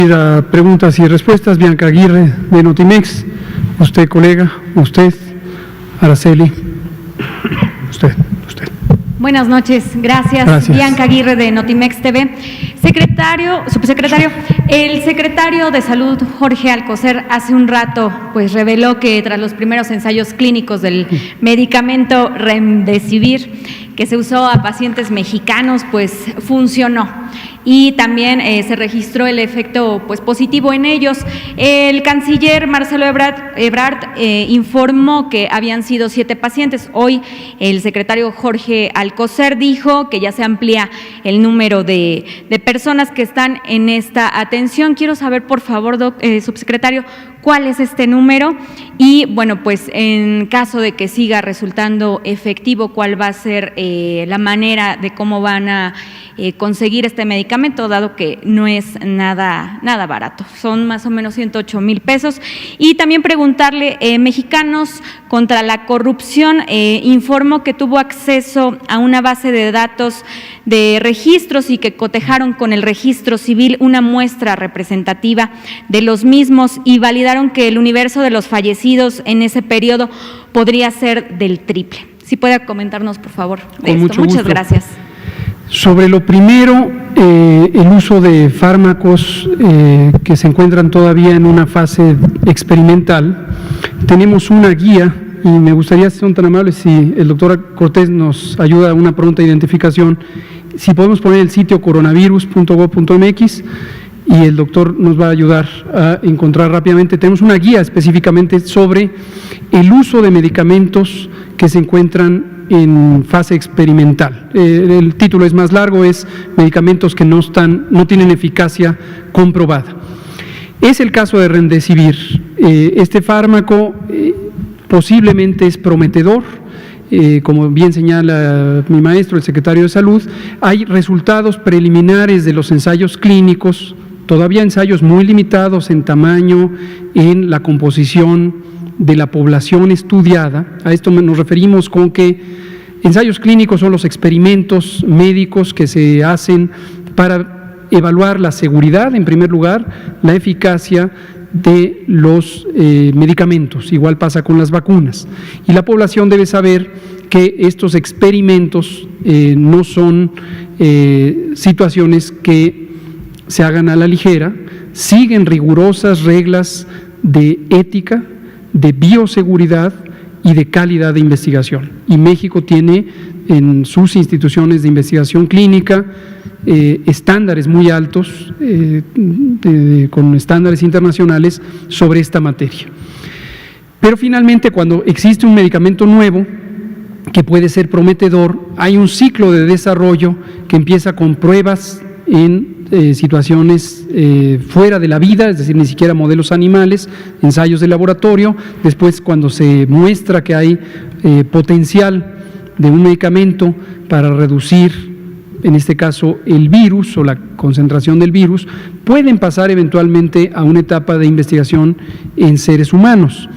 A preguntas y respuestas, Bianca Aguirre de Notimex. Usted, colega, usted, Araceli, usted. Buenas noches, gracias. Bianca Aguirre de Notimex TV. Subsecretario, el secretario de Salud, Jorge Alcocer, hace un rato pues reveló que tras los primeros ensayos clínicos del medicamento Remdesivir, que se usó a pacientes mexicanos, pues funcionó. Y también se registró el efecto pues positivo en ellos. El canciller Marcelo Ebrard informó que habían sido 7 pacientes. Hoy el secretario Jorge Alcocer dijo que ya se amplía el número de personas que están en esta atención. Quiero saber, por favor, subsecretario, cuál es este número y, bueno, pues en caso de que siga resultando efectivo, cuál va a ser la manera de cómo van a conseguir este medicamento, dado que no es nada barato, son más o menos 108,000 pesos. Y también preguntarle, Mexicanos contra la Corrupción informó que tuvo acceso a una base de datos de registros y que cotejaron con el registro civil una muestra representativa de los mismos y validaron que el universo de los fallecidos en ese periodo podría ser del triple. Si puede comentarnos, por favor, de esto. Muchas gracias. Sobre lo primero, el uso de fármacos que se encuentran todavía en una fase experimental, tenemos una guía y me gustaría, si son tan amables, si el doctor Cortés nos ayuda a una pronta identificación, si podemos poner el sitio coronavirus.gov.mx y el doctor nos va a ayudar a encontrar rápidamente. Tenemos una guía específicamente sobre el uso de medicamentos que se encuentran en fase experimental. El título es más largo, es medicamentos que no tienen eficacia comprobada. Es el caso de Remdesivir. Este fármaco posiblemente es prometedor. Como bien señala mi maestro, el secretario de Salud, hay resultados preliminares de los ensayos clínicos, todavía ensayos muy limitados en tamaño, en la composición de la población estudiada. A esto nos referimos con que ensayos clínicos son los experimentos médicos que se hacen para evaluar la seguridad, en primer lugar, la eficacia de los medicamentos. Igual pasa con las vacunas. Y la población debe saber que estos experimentos no son situaciones que se hagan a la ligera, siguen rigurosas reglas de ética, de bioseguridad y de calidad de investigación. Y México tiene en sus instituciones de investigación clínica estándares muy altos, con estándares internacionales sobre esta materia. Pero finalmente, cuando existe un medicamento nuevo que puede ser prometedor, hay un ciclo de desarrollo que empieza con pruebas en situaciones fuera de la vida, es decir, ni siquiera modelos animales, ensayos de laboratorio. Después, cuando se muestra que hay potencial de un medicamento para reducir, en este caso, el virus o la concentración del virus, pueden pasar eventualmente a una etapa de investigación en seres humanos.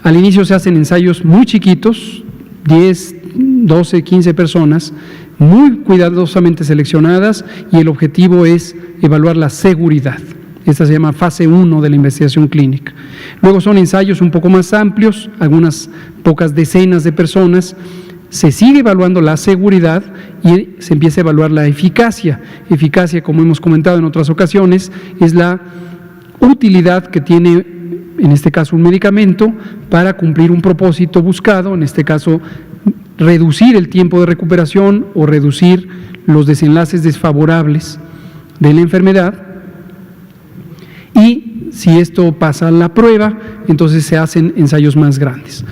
Al inicio se hacen ensayos muy chiquitos, 10, 12, 15 personas, muy cuidadosamente seleccionadas, y el objetivo es evaluar la seguridad. Esta se llama fase 1 de la investigación clínica. Luego son ensayos un poco más amplios, algunas pocas decenas de personas. Se sigue evaluando la seguridad y se empieza a evaluar la eficacia. Eficacia, como hemos comentado en otras ocasiones, es la utilidad que tiene, en este caso, un medicamento para cumplir un propósito buscado, en este caso, reducir el tiempo de recuperación o reducir los desenlaces desfavorables de la enfermedad. Y si esto pasa la prueba, entonces se hacen ensayos más grandes.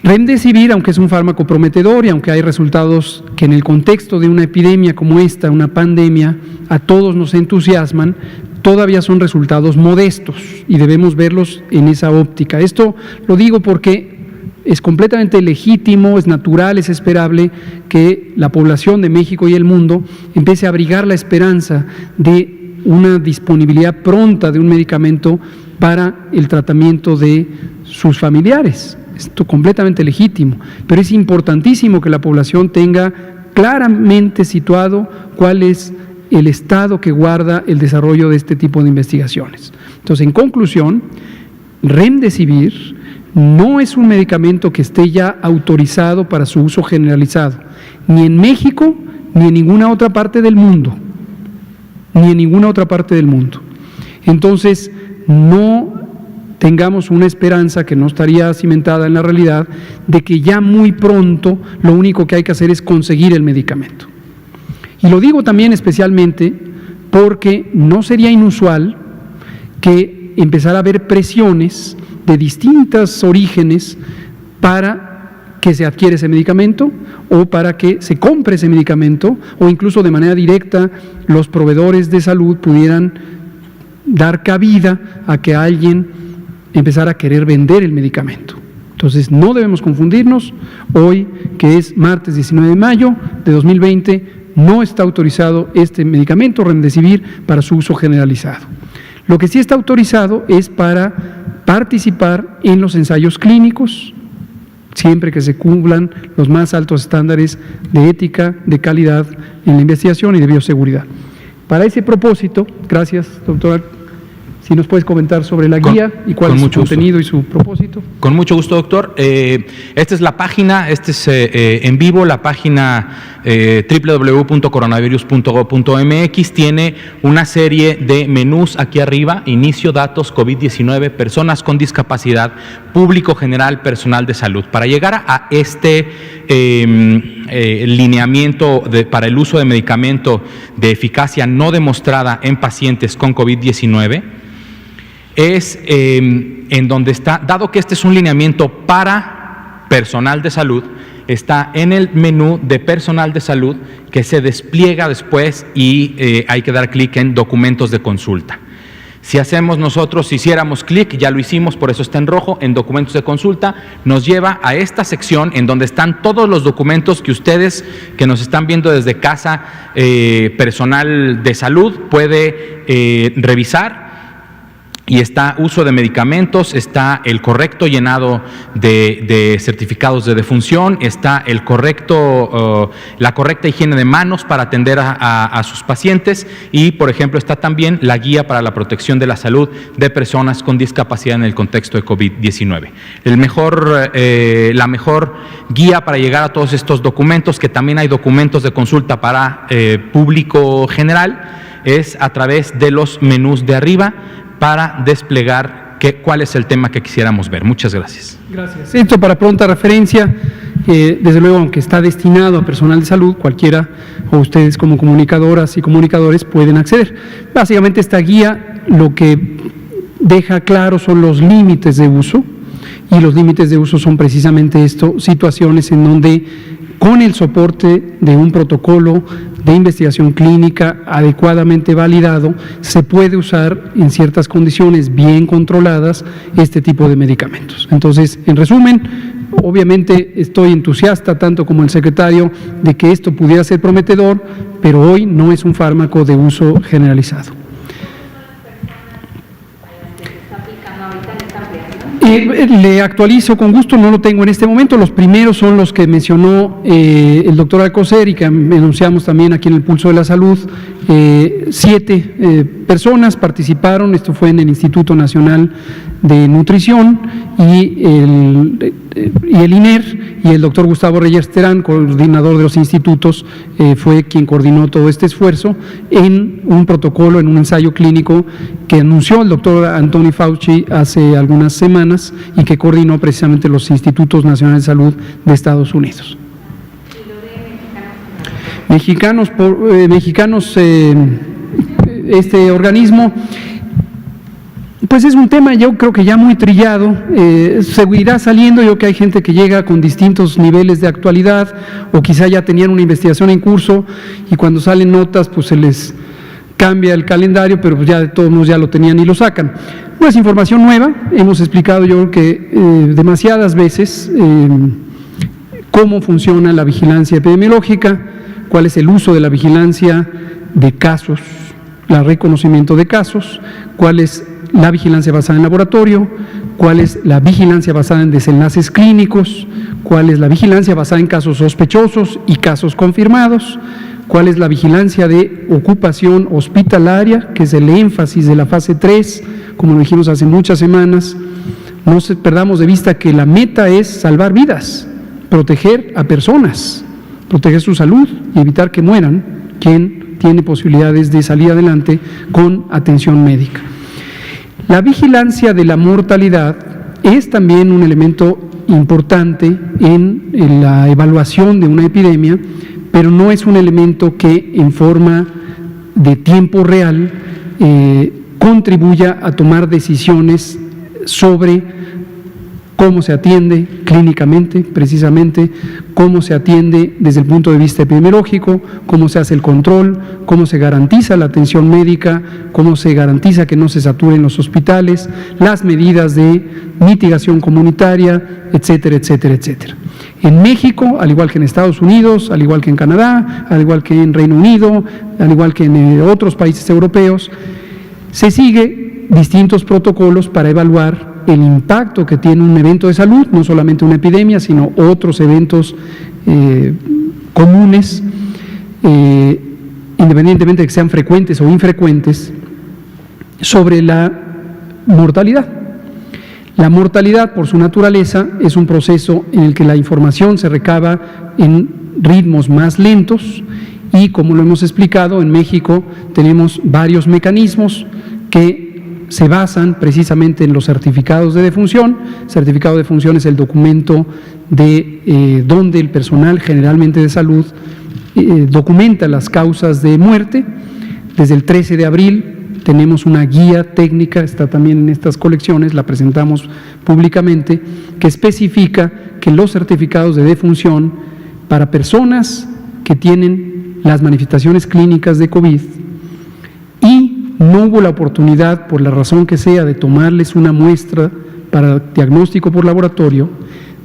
Remdesivir, aunque es un fármaco prometedor y aunque hay resultados que en el contexto de una epidemia como esta, una pandemia, a todos nos entusiasman, todavía son resultados modestos y debemos verlos en esa óptica. Esto lo digo porque es completamente legítimo, es natural, es esperable que la población de México y el mundo empiece a abrigar la esperanza de una disponibilidad pronta de un medicamento para el tratamiento de sus familiares. Esto es completamente legítimo, pero es importantísimo que la población tenga claramente situado cuál es el estado que guarda el desarrollo de este tipo de investigaciones. Entonces, en conclusión, Remdesivir no es un medicamento que esté ya autorizado para su uso generalizado, ni en México, ni en ninguna otra parte del mundo, Entonces, no tengamos una esperanza que no estaría cimentada en la realidad de que ya muy pronto lo único que hay que hacer es conseguir el medicamento. Y lo digo también especialmente porque no sería inusual que empezara a haber presiones de distintos orígenes para que se adquiera ese medicamento o para que se compre ese medicamento, o incluso de manera directa los proveedores de salud pudieran dar cabida a que alguien empezara a querer vender el medicamento. Entonces, no debemos confundirnos. Hoy, que es martes 19 de mayo de 2020, no está autorizado este medicamento, Remdesivir, para su uso generalizado. Lo que sí está autorizado es para participar en los ensayos clínicos, siempre que se cumplan los más altos estándares de ética, de calidad en la investigación y de bioseguridad. Para ese propósito, gracias, doctora, si nos puedes comentar sobre la guía y cuál es su contenido y su propósito. Con mucho gusto, doctor. Esta es la página, en vivo, la página www.coronavirus.gov.mx. Tiene una serie de menús aquí arriba: inicio, datos, COVID-19, personas con discapacidad, público general, personal de salud. Para llegar a este lineamiento para el uso de medicamento de eficacia no demostrada en pacientes con COVID-19, es en donde está, dado que este es un lineamiento para personal de salud, está en el menú de personal de salud, que se despliega después y hay que dar clic en documentos de consulta. Si hiciéramos clic, ya lo hicimos, por eso está en rojo, en documentos de consulta, nos lleva a esta sección en donde están todos los documentos que ustedes que nos están viendo desde casa, personal de salud, puede revisar. Y está uso de medicamentos, está el correcto llenado de certificados de defunción, está la correcta higiene de manos para atender a sus pacientes, y, por ejemplo, está también la guía para la protección de la salud de personas con discapacidad en el contexto de COVID-19. La mejor guía para llegar a todos estos documentos, que también hay documentos de consulta para público general, es a través de los menús de arriba, para desplegar cuál es el tema que quisiéramos ver. Muchas gracias. Gracias. Esto, para pronta referencia, desde luego, aunque está destinado a personal de salud, cualquiera, o ustedes como comunicadoras y comunicadores, pueden acceder. Básicamente, esta guía lo que deja claro son los límites de uso, y los límites de uso son precisamente esto: situaciones en donde, con el soporte de un protocolo de investigación clínica adecuadamente validado, se puede usar en ciertas condiciones bien controladas este tipo de medicamentos. Entonces, en resumen, obviamente estoy entusiasta, tanto como el secretario, de que esto pudiera ser prometedor, pero hoy no es un fármaco de uso generalizado. Le actualizo con gusto, no lo tengo en este momento. Los primeros son los que mencionó el doctor Alcocer y que anunciamos también aquí en el Pulso de la Salud. 7 personas participaron, esto fue en el Instituto Nacional de Nutrición y el INER, y el doctor Gustavo Reyes Terán, coordinador de los institutos, fue quien coordinó todo este esfuerzo en un protocolo, en un ensayo clínico que anunció el doctor Anthony Fauci hace algunas semanas y que coordinó precisamente los Institutos Nacionales de Salud de Estados Unidos. Mexicanos, este organismo, pues es un tema, yo creo que ya muy trillado, se irá saliendo. Yo creo que hay gente que llega con distintos niveles de actualidad, o quizá ya tenían una investigación en curso y cuando salen notas pues se les cambia el calendario, pero pues ya de todos modos ya lo tenían y lo sacan. No es información nueva, hemos explicado yo creo que demasiadas veces cómo funciona la vigilancia epidemiológica, cuál es el uso de la vigilancia de casos, el reconocimiento de casos, cuál es la vigilancia basada en laboratorio, cuál es la vigilancia basada en desenlaces clínicos, cuál es la vigilancia basada en casos sospechosos y casos confirmados, cuál es la vigilancia de ocupación hospitalaria, que es el énfasis de la fase 3, como lo dijimos hace muchas semanas. No perdamos de vista que la meta es salvar vidas, proteger a personas, proteger su salud y evitar que mueran quien tiene posibilidades de salir adelante con atención médica. La vigilancia de la mortalidad es también un elemento importante en la evaluación de una epidemia, pero no es un elemento que en forma de tiempo real contribuya a tomar decisiones sobre cómo se atiende clínicamente, precisamente, cómo se atiende desde el punto de vista epidemiológico, cómo se hace el control, cómo se garantiza la atención médica, cómo se garantiza que no se saturen los hospitales, las medidas de mitigación comunitaria, etcétera, etcétera, etcétera. En México, al igual que en Estados Unidos, al igual que en Canadá, al igual que en Reino Unido, al igual que en otros países europeos, se sigue distintos protocolos para evaluar el impacto que tiene un evento de salud, no solamente una epidemia, sino otros eventos comunes, independientemente de que sean frecuentes o infrecuentes, sobre la mortalidad. La mortalidad, por su naturaleza, es un proceso en el que la información se recaba en ritmos más lentos y, como lo hemos explicado, en México tenemos varios mecanismos que se basan precisamente en los certificados de defunción. Certificado de defunción es el documento de donde el personal, generalmente de salud, documenta las causas de muerte. Desde el 13 de abril tenemos una guía técnica, está también en estas colecciones, la presentamos públicamente, que especifica que los certificados de defunción para personas que tienen las manifestaciones clínicas de COVID y no hubo la oportunidad, por la razón que sea, de tomarles una muestra para diagnóstico por laboratorio,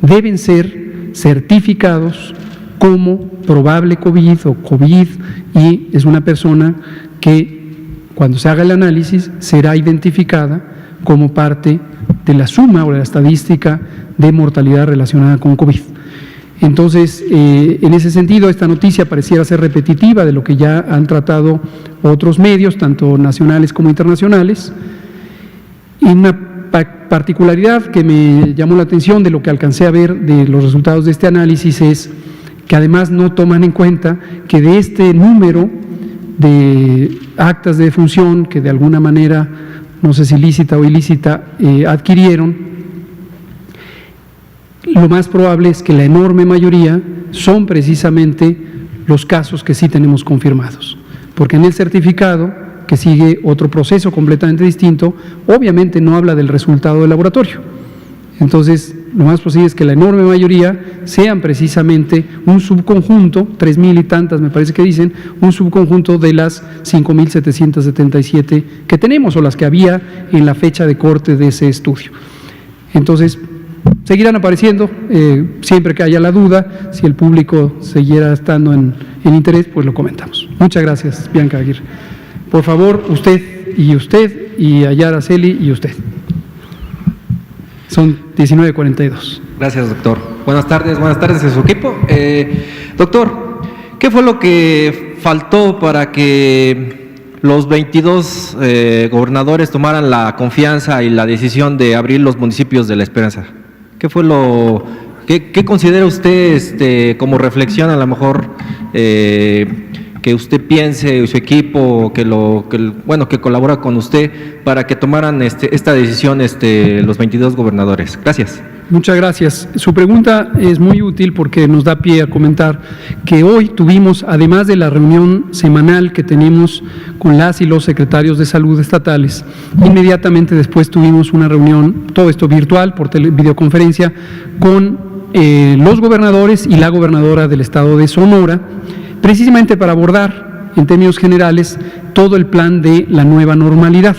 deben ser certificados como probable COVID o COVID, y es una persona que cuando se haga el análisis será identificada como parte de la suma o de la estadística de mortalidad relacionada con COVID. Entonces, en ese sentido, esta noticia pareciera ser repetitiva de lo que ya han tratado otros medios, tanto nacionales como internacionales. Y una particularidad que me llamó la atención de lo que alcancé a ver de los resultados de este análisis es que además no toman en cuenta que de este número de actas de defunción que de alguna manera, no sé si lícita o ilícita, adquirieron, lo más probable es que la enorme mayoría son precisamente los casos que sí tenemos confirmados, porque en el certificado, que sigue otro proceso completamente distinto, obviamente no habla del resultado del laboratorio. Entonces, lo más posible es que la enorme mayoría sean precisamente un subconjunto, 3,000 y tantas me parece que dicen, un subconjunto de las 5,777 que tenemos o las que había en la fecha de corte de ese estudio. Entonces, seguirán apareciendo, siempre que haya la duda, si el público siguiera estando en interés, pues lo comentamos. Muchas gracias, Bianca Aguirre. Por favor, usted, y Ayara Celi y usted. Son 19:42. Gracias, doctor. Buenas tardes a su equipo. Doctor, ¿qué fue lo que faltó para que los 22 gobernadores tomaran la confianza y la decisión de abrir los municipios de La Esperanza? ¿Qué fue qué considera usted como reflexión, a lo mejor, que usted piense, y su equipo, que colabora con usted para que tomaran esta decisión los 22 gobernadores? Gracias. Muchas gracias. Su pregunta es muy útil porque nos da pie a comentar que hoy tuvimos, además de la reunión semanal que tenemos con las y los secretarios de salud estatales, inmediatamente después tuvimos una reunión, todo esto virtual, por videoconferencia, con los gobernadores y la gobernadora del estado de Sonora, precisamente para abordar, en términos generales, todo el plan de la nueva normalidad,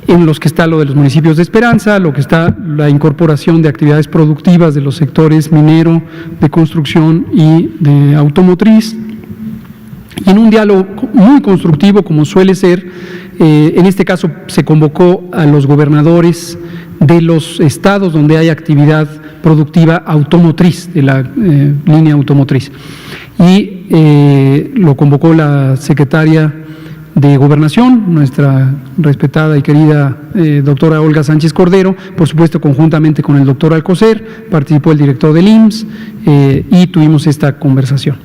en los que está lo de los municipios de Esperanza, lo que está la incorporación de actividades productivas de los sectores minero, de construcción y de automotriz, y en un diálogo muy constructivo, como suele ser. En este caso se convocó a los gobernadores de los estados donde hay actividad productiva automotriz, de la línea automotriz. Y lo convocó la secretaria de Gobernación, nuestra respetada y querida doctora Olga Sánchez Cordero, por supuesto conjuntamente con el doctor Alcocer, participó el director del IMSS y tuvimos esta conversación.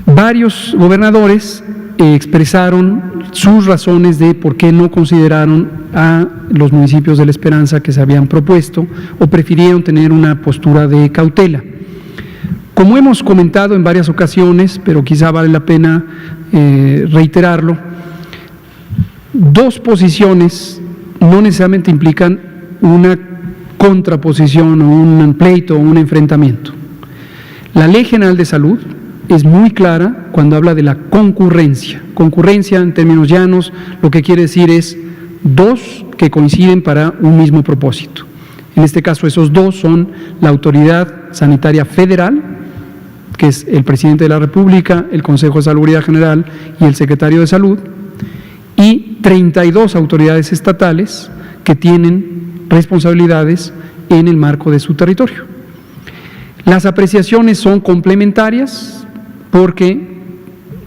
Varios gobernadores expresaron sus razones de por qué no consideraron a los municipios de La Esperanza que se habían propuesto o prefirieron tener una postura de cautela. Como hemos comentado en varias ocasiones, pero quizá vale la pena reiterarlo, dos posiciones no necesariamente implican una contraposición o un pleito o un enfrentamiento. La Ley General de Salud es muy clara cuando habla de la concurrencia. Concurrencia, en términos llanos, lo que quiere decir es dos que coinciden para un mismo propósito. En este caso, esos dos son la Autoridad Sanitaria Federal, que es el Presidente de la República, el Consejo de Salubridad General y el Secretario de Salud, y 32 autoridades estatales que tienen responsabilidades en el marco de su territorio. Las apreciaciones son complementarias porque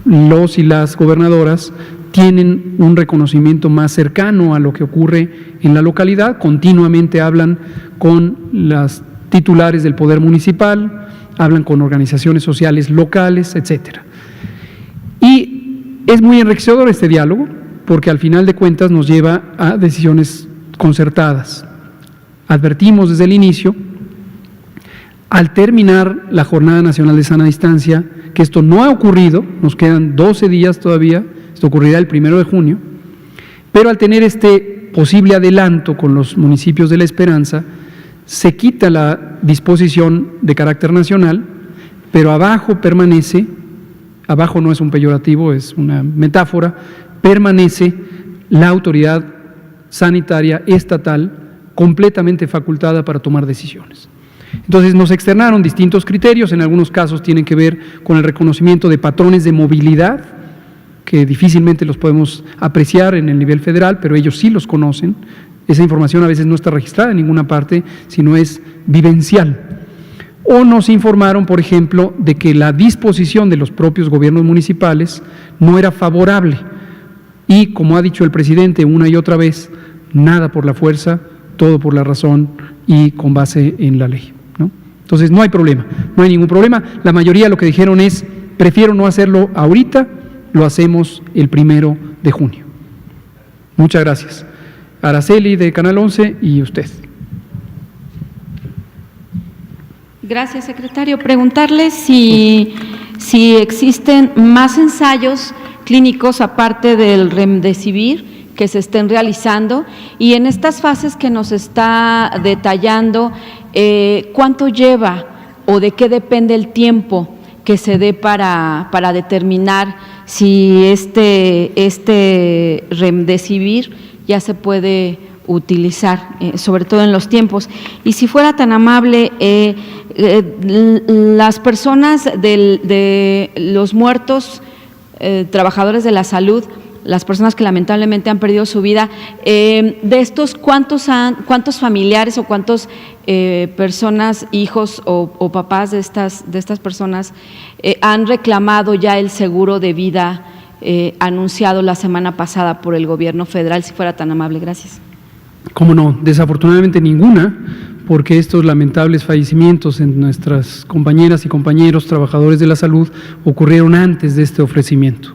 los y las gobernadoras tienen un reconocimiento más cercano a lo que ocurre en la localidad, continuamente hablan con las titulares del Poder Municipal, hablan con organizaciones sociales locales, etcétera. Y es muy enriquecedor este diálogo, porque al final de cuentas nos lleva a decisiones concertadas. Advertimos desde el inicio, al terminar la Jornada Nacional de Sana Distancia, que esto no ha ocurrido, nos quedan 12 días todavía, esto ocurrirá el 1 de junio, pero al tener este posible adelanto con los municipios de La Esperanza, se quita la disposición de carácter nacional, pero abajo permanece, abajo no es un peyorativo, es una metáfora, permanece la autoridad sanitaria estatal completamente facultada para tomar decisiones. Entonces nos externaron distintos criterios, en algunos casos tienen que ver con el reconocimiento de patrones de movilidad, que difícilmente los podemos apreciar en el nivel federal, pero ellos sí los conocen. Esa información a veces no está registrada en ninguna parte, sino es vivencial. O nos informaron, por ejemplo, de que la disposición de los propios gobiernos municipales no era favorable. Y como ha dicho el presidente una y otra vez, nada por la fuerza, todo por la razón y con base en la ley, ¿no? Entonces no hay problema, no hay ningún problema. La mayoría lo que dijeron es, prefiero no hacerlo ahorita, lo hacemos el 1 de junio. Muchas gracias. Araceli de Canal 11 y usted. Gracias, secretario. Preguntarle si existen más ensayos clínicos aparte del Remdesivir que se estén realizando y en estas fases que nos está detallando, ¿cuánto lleva o de qué depende el tiempo que se dé para determinar si este Remdesivir ya se puede utilizar, sobre todo en los tiempos? Y si fuera tan amable, las personas de los muertos, trabajadores de la salud, las personas que lamentablemente han perdido su vida, de estos, ¿cuántos familiares o cuántas personas, hijos o papás de estas personas han reclamado ya el seguro de vida anunciado la semana pasada por el gobierno federal? Si fuera tan amable, gracias. Cómo no, desafortunadamente ninguna, porque estos lamentables fallecimientos en nuestras compañeras y compañeros trabajadores de la salud ocurrieron antes de este ofrecimiento.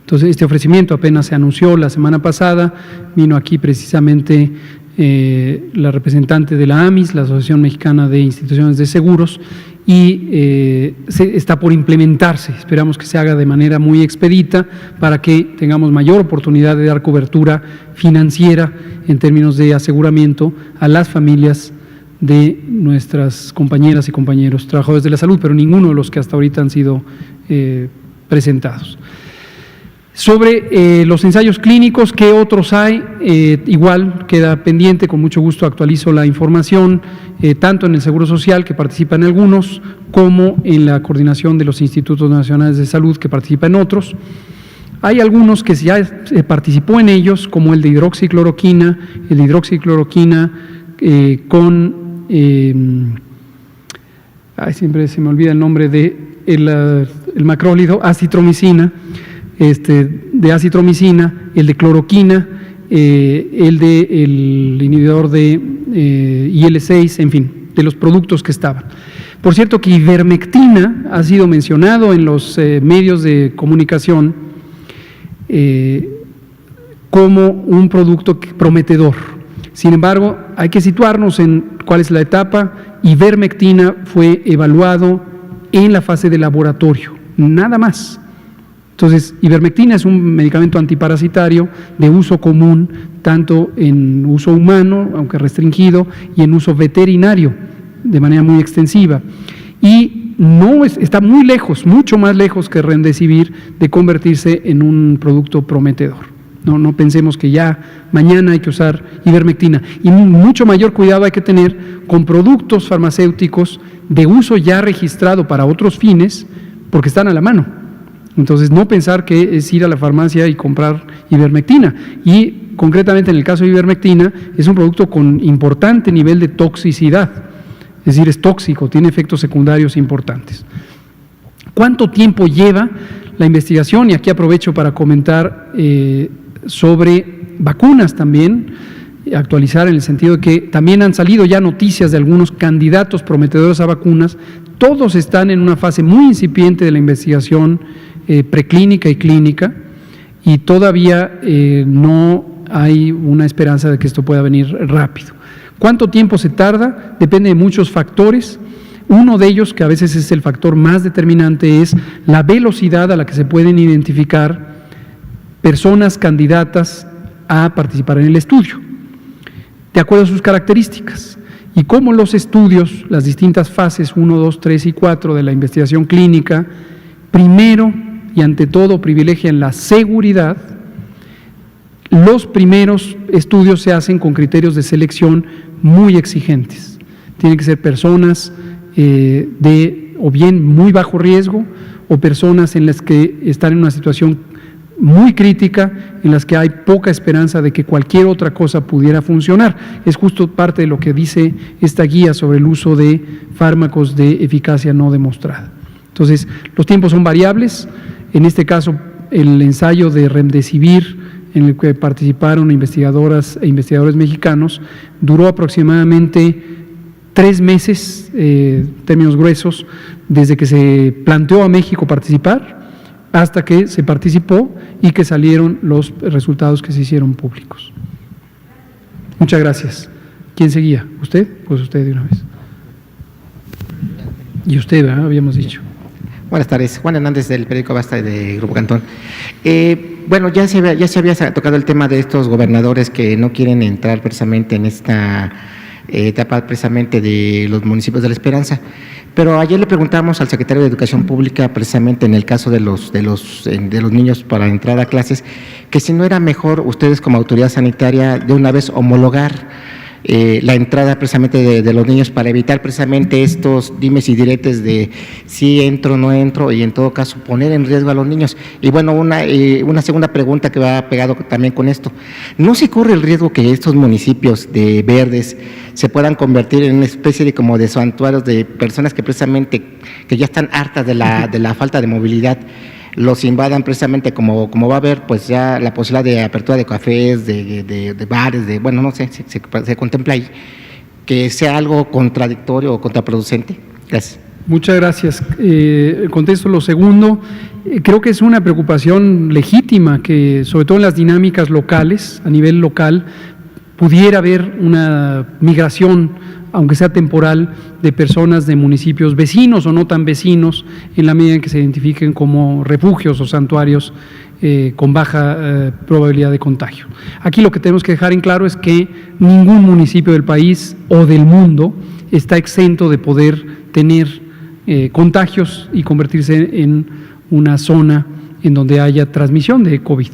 Entonces, este ofrecimiento apenas se anunció la semana pasada, vino aquí precisamente la representante de la AMIS, la Asociación Mexicana de Instituciones de Seguros, y está por implementarse. Esperamos que se haga de manera muy expedita para que tengamos mayor oportunidad de dar cobertura financiera en términos de aseguramiento a las familias de nuestras compañeras y compañeros trabajadores de la salud, pero ninguno de los que hasta ahorita han sido presentados. Sobre los ensayos clínicos, ¿qué otros hay? Igual queda pendiente, con mucho gusto actualizo la información, tanto en el Seguro Social, que participa en algunos, como en la coordinación de los Institutos Nacionales de Salud, que participa en otros. Hay algunos que ya participó en ellos, como el de hidroxicloroquina, con siempre se me olvida el nombre de el macrólido, acitromicina, de acitromicina, el de cloroquina, el inhibidor de IL-6, en fin, de los productos que estaban. Por cierto que ivermectina ha sido mencionado en los medios de comunicación como un producto prometedor. Sin embargo, hay que situarnos en cuál es la etapa. Ivermectina fue evaluado en la fase de laboratorio, nada más. Entonces, ivermectina es un medicamento antiparasitario de uso común, tanto en uso humano, aunque restringido, y en uso veterinario, de manera muy extensiva. Y está muy lejos, mucho más lejos que Remdesivir de convertirse en un producto prometedor. No pensemos que ya mañana hay que usar ivermectina. Y mucho mayor cuidado hay que tener con productos farmacéuticos de uso ya registrado para otros fines, porque están a la mano. Entonces, no pensar que es ir a la farmacia y comprar ivermectina. Y concretamente en el caso de ivermectina, es un producto con importante nivel de toxicidad. Es decir, es tóxico, tiene efectos secundarios importantes. ¿Cuánto tiempo lleva la investigación? Y aquí aprovecho para comentar sobre vacunas también, actualizar en el sentido de que también han salido ya noticias de algunos candidatos prometedores a vacunas. Todos están en una fase muy incipiente de la investigación preclínica y clínica, y todavía no hay una esperanza de que esto pueda venir rápido. ¿Cuánto tiempo se tarda? Depende de muchos factores. Uno de ellos, que a veces es el factor más determinante, es la velocidad a la que se pueden identificar personas candidatas a participar en el estudio, de acuerdo a sus características. Y cómo los estudios, las distintas fases 1, 2, 3 y 4 de la investigación clínica, primero y ante todo privilegian la seguridad. Los primeros estudios se hacen con criterios de selección muy exigentes. Tienen que ser personas o bien muy bajo riesgo, o personas en las que están en una situación muy crítica, en las que hay poca esperanza de que cualquier otra cosa pudiera funcionar. Es justo parte de lo que dice esta guía sobre el uso de fármacos de eficacia no demostrada. Entonces, los tiempos son variables. En este caso, el ensayo de Remdesivir, en el que participaron investigadoras e investigadores mexicanos, duró aproximadamente 3 meses, términos gruesos, desde que se planteó a México participar hasta que se participó y que salieron los resultados que se hicieron públicos. Muchas gracias. ¿Quién seguía? ¿Usted? Pues usted de una vez. Y usted, ¿verdad? Habíamos dicho. Buenas tardes. Juan Hernández, del periódico Basta de Grupo Cantón. Bueno, ya se había tocado el tema de estos gobernadores que no quieren entrar precisamente en esta etapa precisamente de los municipios de La Esperanza. Pero ayer le preguntamos al secretario de Educación Pública, precisamente en el caso de los niños para entrar a clases, que si no era mejor ustedes como autoridad sanitaria de una vez homologar la entrada precisamente de los niños para evitar precisamente estos dimes y diretes de si entro o no entro, y en todo caso poner en riesgo a los niños. Y bueno, una segunda pregunta que va pegado también con esto: ¿no se corre el riesgo que estos municipios de verdes se puedan convertir en una especie de como de santuarios de personas que precisamente que ya están hartas de la falta de movilidad, los invadan precisamente como va a haber pues ya la posibilidad de apertura de cafés, de bares, bueno, no sé, se contempla ahí, que sea algo contradictorio o contraproducente? Gracias. Muchas gracias. Contesto lo segundo. Creo que es una preocupación legítima que, sobre todo en las dinámicas locales, a nivel local, pudiera haber una migración, aunque sea temporal, de personas de municipios vecinos o no tan vecinos, en la medida en que se identifiquen como refugios o santuarios con baja probabilidad de contagio. Aquí lo que tenemos que dejar en claro es que ningún municipio del país o del mundo está exento de poder tener contagios y convertirse en una zona en donde haya transmisión de COVID.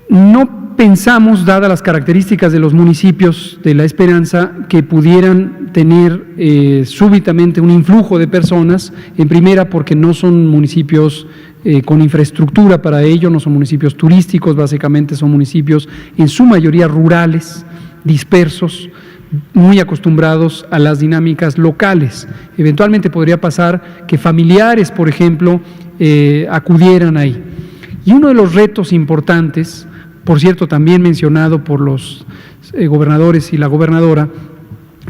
No pensamos, dadas las características de los municipios de La Esperanza, que pudieran tener súbitamente un influjo de personas, en primera porque no son municipios con infraestructura para ello, no son municipios turísticos, básicamente son municipios en su mayoría rurales, dispersos, muy acostumbrados a las dinámicas locales. Eventualmente podría pasar que familiares, por ejemplo, acudieran ahí. Y uno de los retos importantes, por cierto, también mencionado por los gobernadores y la gobernadora,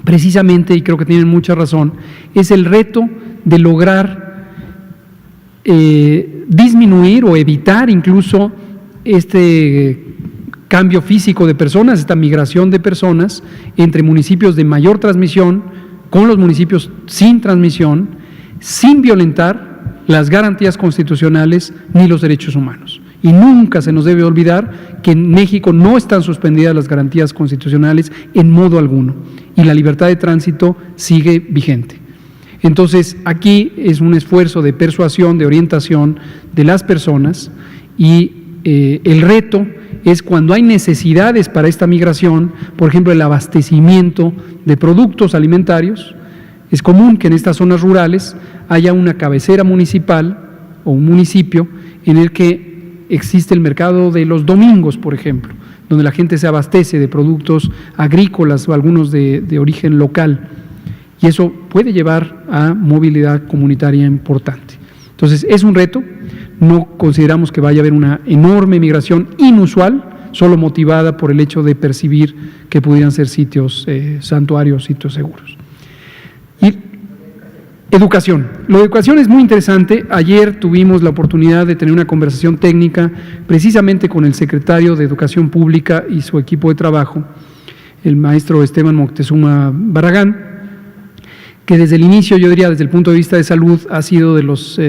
precisamente, y creo que tienen mucha razón, es el reto de lograr disminuir o evitar incluso este cambio físico de personas, esta migración de personas entre municipios de mayor transmisión con los municipios sin transmisión, sin violentar las garantías constitucionales ni los derechos humanos. Y nunca se nos debe olvidar que en México no están suspendidas las garantías constitucionales en modo alguno y la libertad de tránsito sigue vigente. Entonces, aquí es un esfuerzo de persuasión, de orientación de las personas y el reto es cuando hay necesidades para esta migración, por ejemplo, el abastecimiento de productos alimentarios. Es común que en estas zonas rurales haya una cabecera municipal o un municipio en el que existe el mercado de los domingos, por ejemplo, donde la gente se abastece de productos agrícolas o algunos de origen local. Y eso puede llevar a movilidad comunitaria importante. Entonces, es un reto. No consideramos que vaya a haber una enorme migración inusual, solo motivada por el hecho de percibir que pudieran ser sitios santuarios, sitios seguros. Y educación. Lo de educación es muy interesante. Ayer tuvimos la oportunidad de tener una conversación técnica precisamente con el secretario de Educación Pública y su equipo de trabajo, el maestro Esteban Moctezuma Barragán, que desde el inicio, yo diría desde el punto de vista de salud, ha sido de los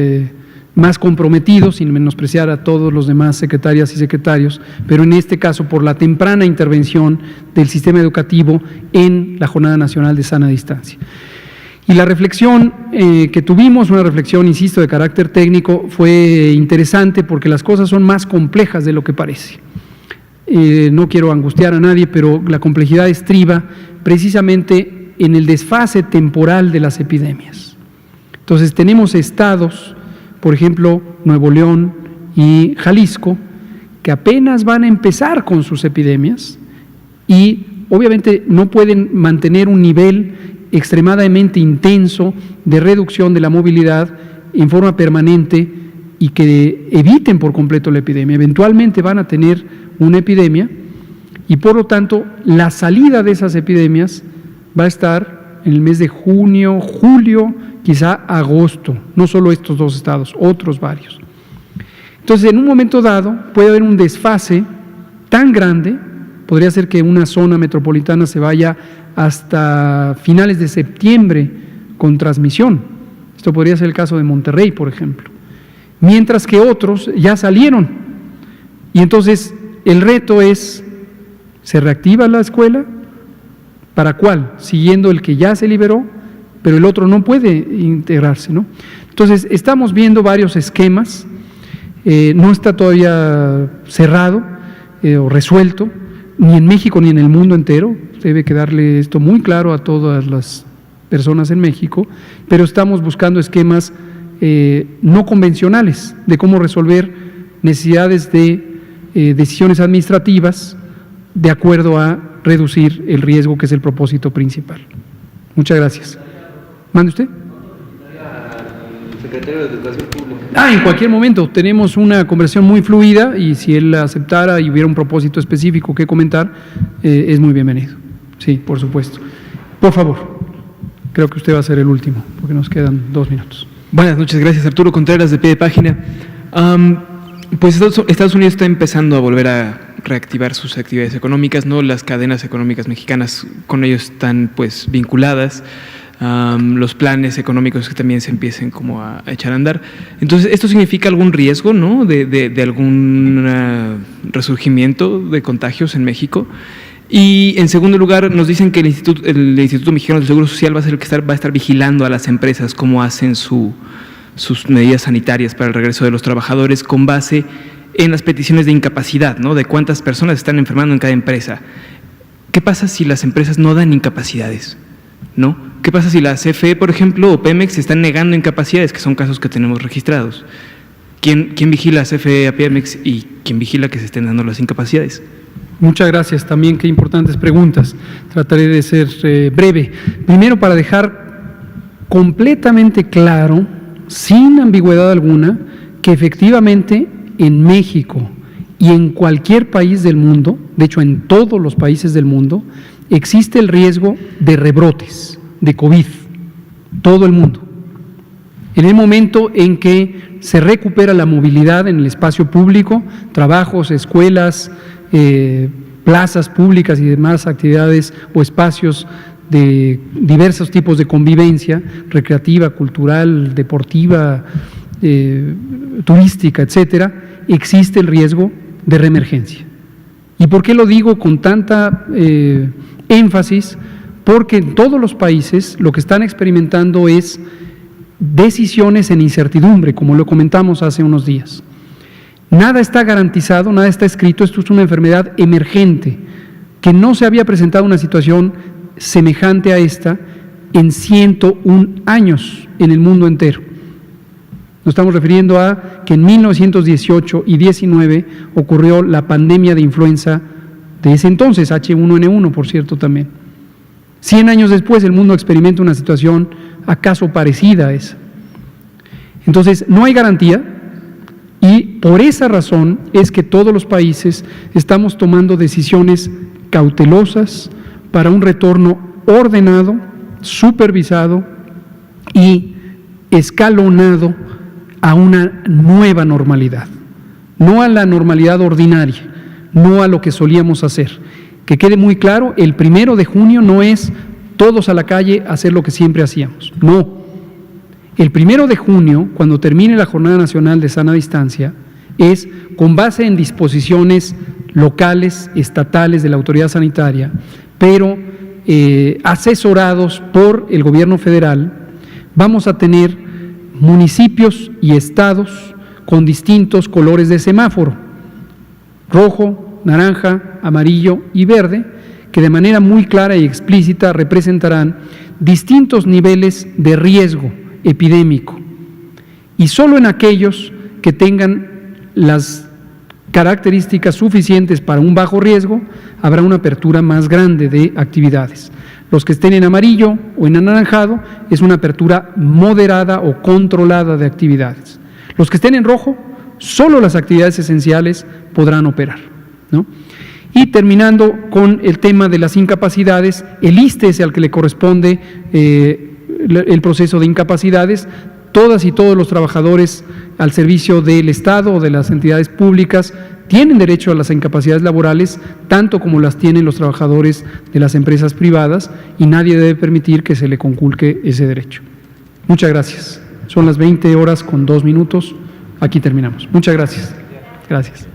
más comprometidos, sin menospreciar a todos los demás secretarias y secretarios, pero en este caso por la temprana intervención del sistema educativo en la Jornada Nacional de Sana Distancia. Y la reflexión que tuvimos, una reflexión, insisto, de carácter técnico, fue interesante porque las cosas son más complejas de lo que parece. No quiero angustiar a nadie, pero la complejidad estriba precisamente en el desfase temporal de las epidemias. Entonces tenemos estados, por ejemplo, Nuevo León y Jalisco, que apenas van a empezar con sus epidemias y obviamente no pueden mantener un nivel extremadamente intenso de reducción de la movilidad en forma permanente y que eviten por completo la epidemia. Eventualmente van a tener una epidemia y por lo tanto la salida de esas epidemias va a estar en el mes de junio, julio, quizá agosto, no solo estos dos estados, otros varios. Entonces, en un momento dado puede haber un desfase tan grande, podría ser que una zona metropolitana se vaya hasta finales de septiembre con transmisión. Esto podría ser el caso de Monterrey, por ejemplo. Mientras que otros ya salieron. Y entonces el reto es, ¿se reactiva la escuela? ¿Para cuál? Siguiendo el que ya se liberó, pero el otro no puede integrarse, ¿no? Entonces, estamos viendo varios esquemas, no está todavía cerrado o resuelto, ni en México ni en el mundo entero, debe quedarle esto muy claro a todas las personas en México, pero estamos buscando esquemas no convencionales de cómo resolver necesidades de decisiones administrativas de acuerdo a reducir el riesgo, que es el propósito principal. Muchas gracias. ¿Mande usted? Secretario de Educación Pública. En cualquier momento, tenemos una conversación muy fluida y si él aceptara y hubiera un propósito específico que comentar, es muy bienvenido. Sí, por supuesto. Por favor, creo que usted va a ser el último, porque nos quedan 2 minutos. Buenas noches, gracias. Arturo Contreras, de Pie de Página. Pues Estados Unidos está empezando a volver a reactivar sus actividades económicas, ¿no? Las cadenas económicas mexicanas con ellos están pues vinculadas. Los planes económicos que también se empiecen como a echar a andar. Entonces, ¿esto significa algún riesgo, ¿no? de algún resurgimiento de contagios en México? Y en segundo lugar, nos dicen que el Instituto Mexicano del Seguro Social va a ser el que va a estar vigilando a las empresas cómo hacen sus medidas sanitarias para el regreso de los trabajadores con base en las peticiones de incapacidad, ¿no? De cuántas personas están enfermando en cada empresa. ¿Qué pasa si las empresas no dan incapacidades? ¿No? ¿Qué pasa si la CFE, por ejemplo, o Pemex están negando incapacidades, que son casos que tenemos registrados? ¿Quién vigila a CFE, a Pemex y quién vigila que se estén dando las incapacidades? Muchas gracias también, qué importantes preguntas. Trataré de ser breve. Primero, para dejar completamente claro, sin ambigüedad alguna, que efectivamente en México y en cualquier país del mundo, de hecho en todos los países del mundo, existe el riesgo de rebrotes de COVID, todo el mundo. En el momento en que se recupera la movilidad en el espacio público, trabajos, escuelas, plazas públicas y demás actividades o espacios de diversos tipos de convivencia, recreativa, cultural, deportiva, turística, etcétera, existe el riesgo de reemergencia. ¿Y por qué lo digo con tanta énfasis? Porque en todos los países lo que están experimentando es decisiones en incertidumbre, como lo comentamos hace unos días. Nada está garantizado, nada está escrito, esto es una enfermedad emergente, que no se había presentado una situación semejante a esta en 101 años en el mundo entero. Nos estamos refiriendo a que en 1918 y 19 ocurrió la pandemia de influenza de ese entonces, H1N1, por cierto, también. 100 años después el mundo experimenta una situación acaso parecida a esa. Entonces, no hay garantía y por esa razón es que todos los países estamos tomando decisiones cautelosas para un retorno ordenado, supervisado y escalonado a una nueva normalidad, no a la normalidad ordinaria, no a lo que solíamos hacer. Que quede muy claro, el 1 de junio no es todos a la calle a hacer lo que siempre hacíamos, no. El 1 de junio, cuando termine la Jornada Nacional de Sana Distancia, es con base en disposiciones locales, estatales de la autoridad sanitaria, pero asesorados por el gobierno federal, vamos a tener municipios y estados con distintos colores de semáforo, rojo, naranja, amarillo y verde, que de manera muy clara y explícita representarán distintos niveles de riesgo epidémico, y solo en aquellos que tengan las características suficientes para un bajo riesgo, habrá una apertura más grande de actividades. Los que estén en amarillo o en anaranjado es una apertura moderada o controlada de actividades. Los que estén en rojo, solo las actividades esenciales podrán operar, ¿no? Y terminando con el tema de las incapacidades, el ISSSTE es al que le corresponde el proceso de incapacidades. Todas y todos los trabajadores al servicio del Estado o de las entidades públicas tienen derecho a las incapacidades laborales, tanto como las tienen los trabajadores de las empresas privadas, y nadie debe permitir que se le conculque ese derecho. Muchas gracias. Son las 20 horas con 2 minutos. Aquí terminamos. Muchas gracias. Gracias.